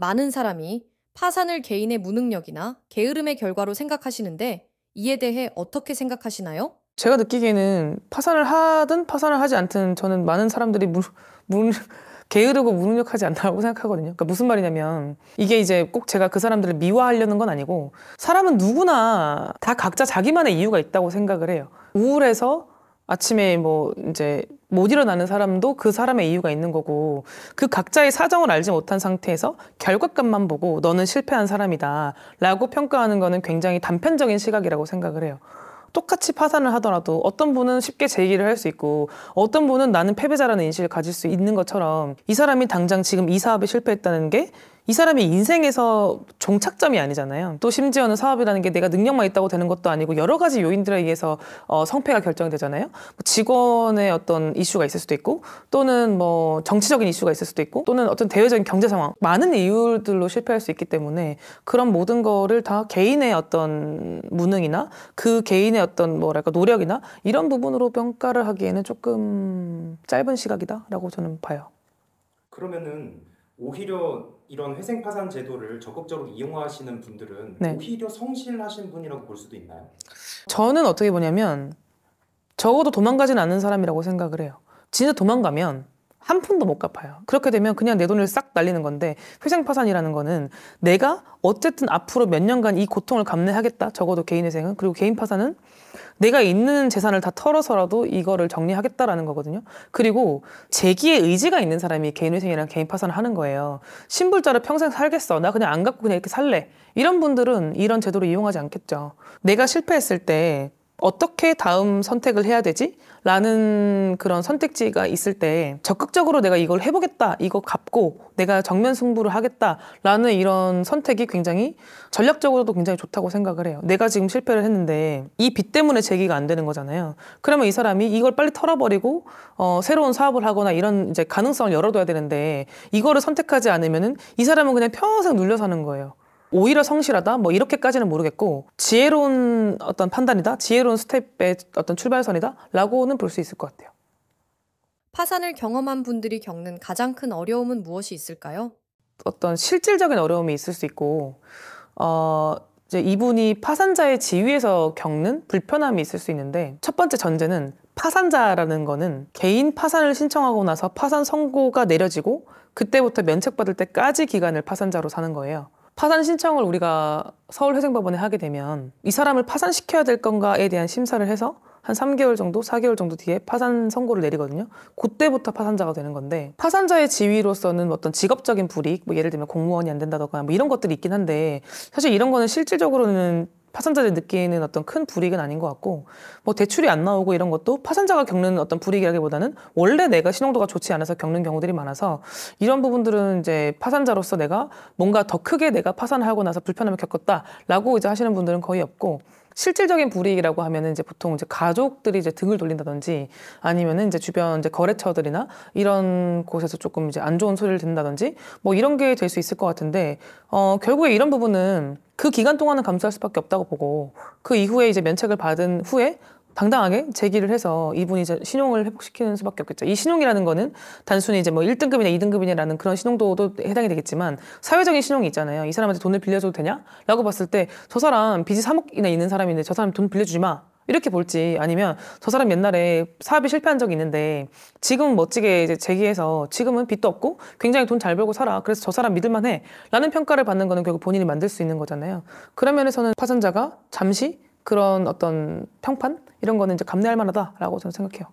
많은 사람이 파산을 개인의 무능력이나 게으름의 결과로 생각하시는데 이에 대해 어떻게 생각하시나요? 제가 느끼기에는 파산을 하든 파산을 하지 않든 저는 많은 사람들이 게으르고 무능력하지 않다고 생각하거든요. 그러니까 무슨 말이냐면 이게 이제 꼭 제가 그 사람들을 미화하려는 건 아니고 사람은 누구나 다 각자 자기만의 이유가 있다고 생각을 해요. 우울해서 아침에 뭐 이제 못 일어나는 사람도 그 사람의 이유가 있는 거고 그 각자의 사정을 알지 못한 상태에서 결과값만 보고 너는 실패한 사람이다 라고 평가하는 거는 굉장히 단편적인 시각이라고 생각을 해요. 똑같이 파산을 하더라도 어떤 분은 쉽게 재기를 할 수 있고 어떤 분은 나는 패배자라는 인식을 가질 수 있는 것처럼 이 사람이 당장 지금 이 사업에 실패했다는 게 이 사람이 인생에서 종착점이 아니잖아요. 또 심지어는 사업이라는 게 내가 능력만 있다고 되는 것도 아니고 여러 가지 요인들에 의해서 성패가 결정되잖아요. 직원의 어떤 이슈가 있을 수도 있고 또는 뭐 정치적인 이슈가 있을 수도 있고 또는 어떤 대외적인 경제 상황 많은 이유들로 실패할 수 있기 때문에 그런 모든 거를 다 개인의 어떤 무능이나 그 개인의 어떤 뭐랄까 노력이나 이런 부분으로 평가를 하기에는 조금 짧은 시각이다라고 저는 봐요. 그러면은 오히려 이런 회생 파산 제도를 적극적으로 이용하시는 분들은 네. 오히려 성실하신 분이라고 볼 수도 있나요? 저는 어떻게 보냐면 적어도 도망가진 않는 사람이라고 생각을 해요. 진짜 도망가면 한 푼도 못 갚아요. 그렇게 되면 그냥 내 돈을 싹 날리는 건데 회생파산이라는 거는 내가 어쨌든 앞으로 몇 년간 이 고통을 감내하겠다. 적어도 개인회생은. 그리고 개인파산은 내가 있는 재산을 다 털어서라도 이거를 정리하겠다라는 거거든요. 그리고 재기의 의지가 있는 사람이 개인회생이랑 개인파산을 하는 거예요. 신불자로 평생 살겠어. 나 그냥 안 갖고 그냥 이렇게 살래. 이런 분들은 이런 제도를 이용하지 않겠죠. 내가 실패했을 때 어떻게 다음 선택을 해야 되지? 라는 그런 선택지가 있을 때 적극적으로 내가 이걸 해보겠다, 이거 갚고 내가 정면 승부를 하겠다 라는 이런 선택이 굉장히 전략적으로도 굉장히 좋다고 생각을 해요. 내가 지금 실패를 했는데 이 빚 때문에 재기가 안 되는 거잖아요. 그러면 이 사람이 이걸 빨리 털어버리고 새로운 사업을 하거나 이런 이제 가능성을 열어둬야 되는데 이거를 선택하지 않으면은 이 사람은 그냥 평생 눌려 사는 거예요. 오히려 성실하다? 뭐 이렇게까지는 모르겠고 지혜로운 어떤 판단이다? 지혜로운 스텝의 어떤 출발선이다? 라고는 볼 수 있을 것 같아요. 파산을 경험한 분들이 겪는 가장 큰 어려움은 무엇이 있을까요? 어떤 실질적인 어려움이 있을 수 있고 이제 이분이 파산자의 지위에서 겪는 불편함이 있을 수 있는데 첫 번째 전제는 파산자라는 거는 개인 파산을 신청하고 나서 파산 선고가 내려지고 그때부터 면책받을 때까지 기간을 파산자로 사는 거예요. 파산 신청을 우리가 서울회생법원에 하게 되면 이 사람을 파산시켜야 될 건가에 대한 심사를 해서 한 3개월 정도, 4개월 정도 뒤에 파산 선고를 내리거든요. 그때부터 파산자가 되는 건데 파산자의 지위로서는 어떤 직업적인 불이익, 뭐 예를 들면 공무원이 안 된다던가 뭐 이런 것들이 있긴 한데 사실 이런 거는 실질적으로는 파산자들이 느끼는 어떤 큰 불이익은 아닌 것 같고 뭐 대출이 안 나오고 이런 것도 파산자가 겪는 어떤 불이익이라기보다는 원래 내가 신용도가 좋지 않아서 겪는 경우들이 많아서 이런 부분들은 이제 파산자로서 내가 뭔가 더 크게 내가 파산을 하고 나서 불편함을 겪었다라고 이제 하시는 분들은 거의 없고 실질적인 불이익이라고 하면은 이제 보통 이제 가족들이 이제 등을 돌린다든지 아니면은 이제 주변 이제 거래처들이나 이런 곳에서 조금 이제 안 좋은 소리를 듣는다든지 뭐 이런 게 될 수 있을 것 같은데 결국에 이런 부분은 그 기간 동안은 감수할 수밖에 없다고 보고 그 이후에 이제 면책을 받은 후에 당당하게 제기를 해서 이분이 이제 신용을 회복시키는 수밖에 없겠죠. 이 신용이라는 거는 단순히 이제 뭐 1등급이나 2등급이냐라는 그런 신용도도 해당이 되겠지만 사회적인 신용이 있잖아요. 이 사람한테 돈을 빌려줘도 되냐? 라고 봤을 때 저 사람 빚이 3억이나 있는 사람인데 저 사람 돈 빌려주지 마. 이렇게 볼지 아니면 저 사람 옛날에 사업이 실패한 적이 있는데 지금 멋지게 이제 재기해서 지금은 빚도 없고 굉장히 돈 잘 벌고 살아. 그래서 저 사람 믿을만해. 라는 평가를 받는 거는 결국 본인이 만들 수 있는 거잖아요. 그런 면에서는 파산자가 잠시 그런 어떤 평판? 이런 거는 이제 감내할 만하다라고 저는 생각해요.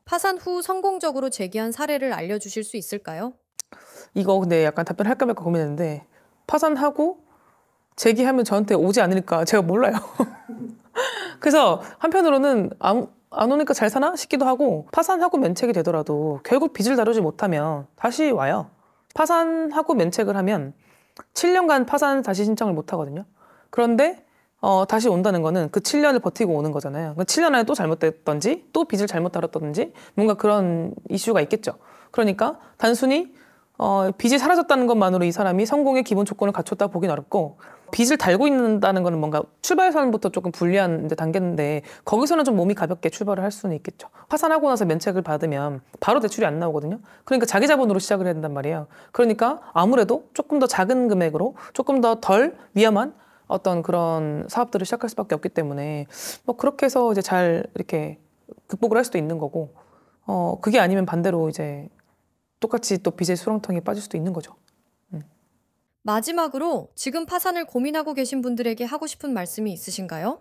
파산 후 성공적으로 재기한 사례를 알려주실 수 있을까요? 이거 근데 약간 답변할까 말까 고민했는데 파산하고 재기하면 저한테 오지 않을까 제가 몰라요. 그래서 한편으로는 안 오니까 잘 사나 싶기도 하고 파산하고 면책이 되더라도 결국 빚을 다루지 못하면 다시 와요. 파산하고 면책을 하면 7년간 파산 다시 신청을 못 하거든요. 그런데 다시 온다는 거는 그 7년을 버티고 오는 거잖아요. 7년 안에 또 잘못됐던지 또 빚을 잘못 다뤘던지 뭔가 그런 이슈가 있겠죠. 그러니까 단순히 빚이 사라졌다는 것만으로 이 사람이 성공의 기본 조건을 갖췄다 보긴 어렵고, 빚을 달고 있다는 거는 뭔가 출발선부터 조금 불리한 이제 단계인데, 거기서는 좀 몸이 가볍게 출발을 할 수는 있겠죠. 파산하고 나서 면책을 받으면 바로 대출이 안 나오거든요. 그러니까 자기 자본으로 시작을 해야 된단 말이에요. 그러니까 아무래도 조금 더 작은 금액으로 조금 더 덜 위험한 어떤 그런 사업들을 시작할 수밖에 없기 때문에, 뭐 그렇게 해서 이제 잘 이렇게 극복을 할 수도 있는 거고, 그게 아니면 반대로 이제 똑같이 또 빚의 수렁텅이에 빠질 수도 있는 거죠. 마지막으로 지금 파산을 고민하고 계신 분들에게 하고 싶은 말씀이 있으신가요?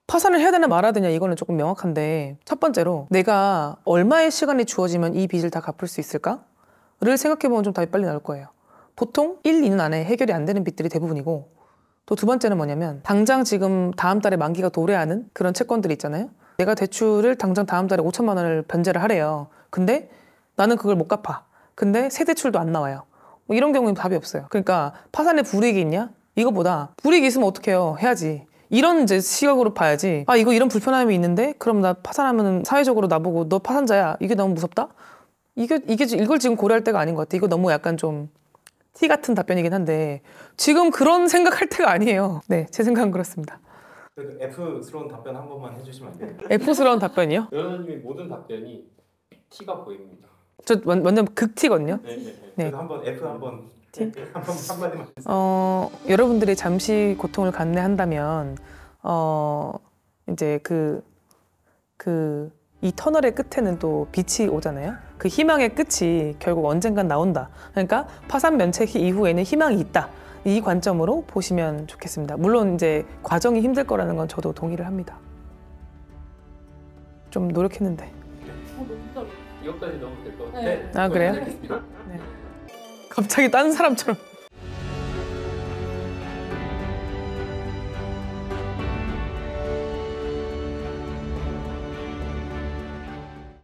파산을 해야 되나 말아야 되냐, 이거는 조금 명확한데, 첫 번째로 내가 얼마의 시간이 주어지면 이 빚을 다 갚을 수 있을까를 생각해보면 좀 답이 빨리 나올 거예요. 보통 1, 2년 안에 해결이 안 되는 빚들이 대부분이고, 또 두 번째는 뭐냐면 당장 지금 다음 달에 만기가 도래하는 그런 채권들이 있잖아요. 내가 대출을 당장 다음 달에 5천만 원을 변제를 하래요. 근데 나는 그걸 못 갚아. 근데 새 대출도 안 나와요. 뭐 이런 경우는 답이 없어요. 그러니까 파산에 불이익이 있냐? 이거보다 불이익이 있으면 어떡해요? 해야지. 이런 이제 시각으로 봐야지. 아, 이거 이런 불편함이 있는데 그럼 나 파산하면 사회적으로 나보고 너 파산자야. 이게 너무 무섭다? 이걸 지금 고려할 때가 아닌 것 같아. 이거 너무 약간 좀 티 같은 답변이긴 한데 지금 그런 생각할 때가 아니에요. 네, 제 생각은 그렇습니다. 그래도 F스러운 답변 한 번만 해주시면 안 돼요? F스러운 답변이요? 변호사님의 모든 답변이 T가 보입니다. 저 완전 극티거든요. 네. 네. 그래도 한번 F 한번 한마디만 여러분들이 잠시 고통을 감내한다면 이제 이 터널의 끝에는 또 빛이 오잖아요. 그 희망의 끝이 결국 언젠간 나온다. 그러니까 파산 면책 이후에는 희망이 있다. 이 관점으로 보시면 좋겠습니다. 물론 이제 과정이 힘들 거라는 건 저도 동의를 합니다. 좀 노력했는데. 이것까지 넣으면 될 것 같아요. 네. 아, 그래요? 네. 갑자기 딴 사람처럼.